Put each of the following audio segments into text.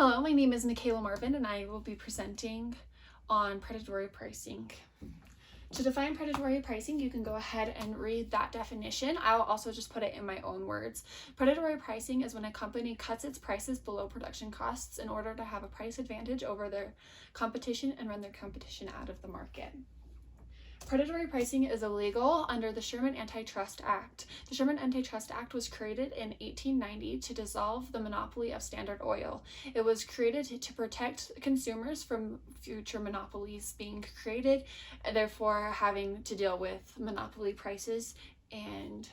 Hello, my name is Michaela Marvin and I will be presenting on predatory pricing. To define predatory pricing, you can go ahead and read that definition. I'll also just put it in my own words. Predatory pricing is when a company cuts its prices below production costs in order to have a price advantage over their competition and run their competition out of the market. Predatory pricing is illegal under the Sherman Antitrust Act. The Sherman Antitrust Act was created in 1890 to dissolve the monopoly of Standard Oil. It was created to protect consumers from future monopolies being created, and therefore having to deal with monopoly prices and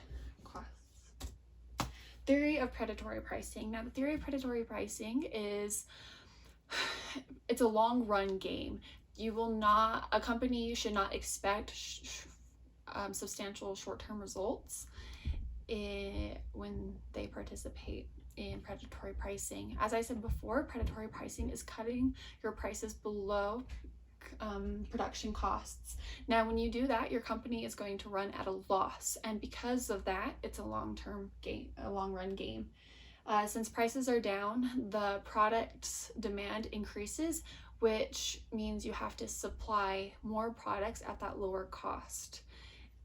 costs. Theory of predatory pricing. Now, the theory of predatory pricing is it's a long run game. A company should not expect substantial short-term results when they participate in predatory pricing. As I said before, predatory pricing is cutting your prices below production costs. Now, when you do that, your company is going to run at a loss, and because of that, it's a long-term game, a long-run game. Since prices are down, the product's demand increases, which means you have to supply more products at that lower cost.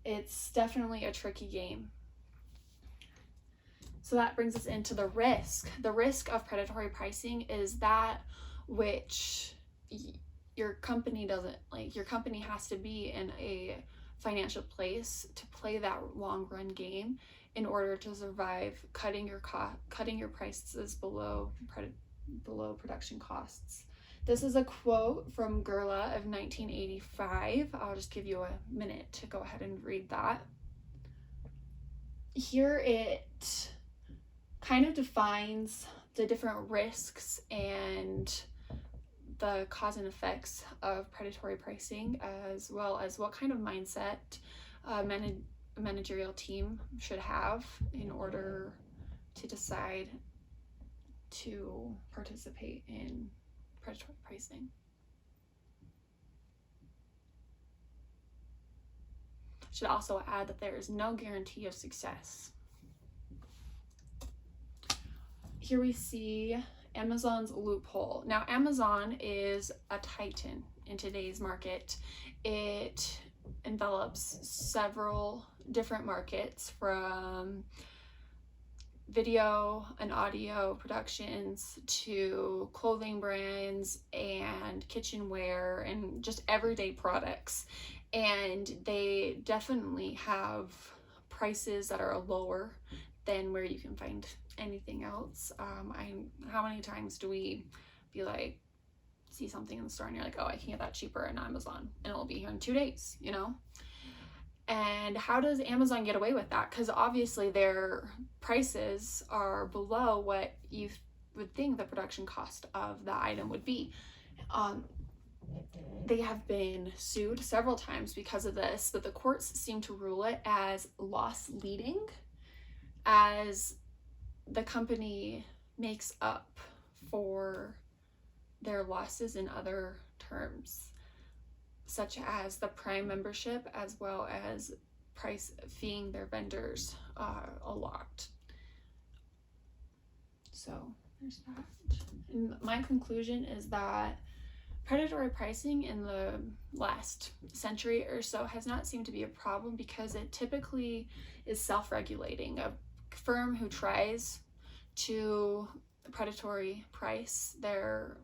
It's definitely a tricky game. So that brings us into the risk. The risk of predatory pricing is that which your company doesn't like. Your company has to be in a financial place to play that long run game in order to survive, cutting your prices below production costs. This is a quote from Gerla of 1985. I'll just give you a minute to go ahead and read that. Here it kind of defines the different risks and the cause and effects of predatory pricing, as well as what kind of mindset a managerial team should have in order to decide to participate in predatory pricing. I should also add that there is no guarantee of success. Here we see Amazon's loophole. Now, Amazon is a titan in today's market. It envelops several different markets, from video and audio productions to clothing brands and kitchenware and just everyday products. And they definitely have prices that are lower than where you can find anything else. How many times do we be like, see something in the store and you're like, oh, I can get that cheaper on Amazon and it'll be here in 2 days, you know? And how does Amazon get away with that? Because obviously their prices are below what you would think the production cost of the item would be. They have been sued several times because of this, but the courts seem to rule it as loss leading, as the company makes up for their losses in other terms, such as the Prime membership, as well as price feeing their vendors a lot. So there's that. And my conclusion is that predatory pricing in the last century or so has not seemed to be a problem because it typically is self-regulating. A firm who tries to predatory price their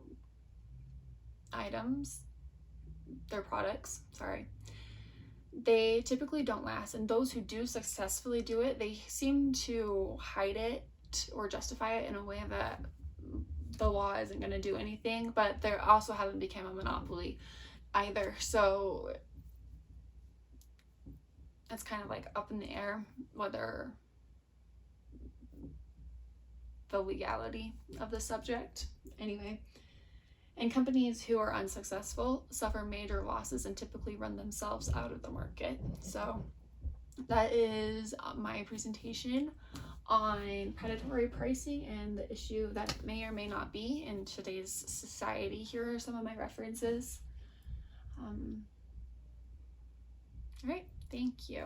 products, they typically don't last, and those who do successfully do it, they seem to hide it or justify it in a way that the law isn't going to do anything, but they also haven't become a monopoly either. So it's kind of like up in the air whether the legality of the subject. Anyway, and companies who are unsuccessful suffer major losses and typically run themselves out of the market. So that is my presentation on predatory pricing and the issue that may or may not be in today's society. Here are some of my references. All right, thank you.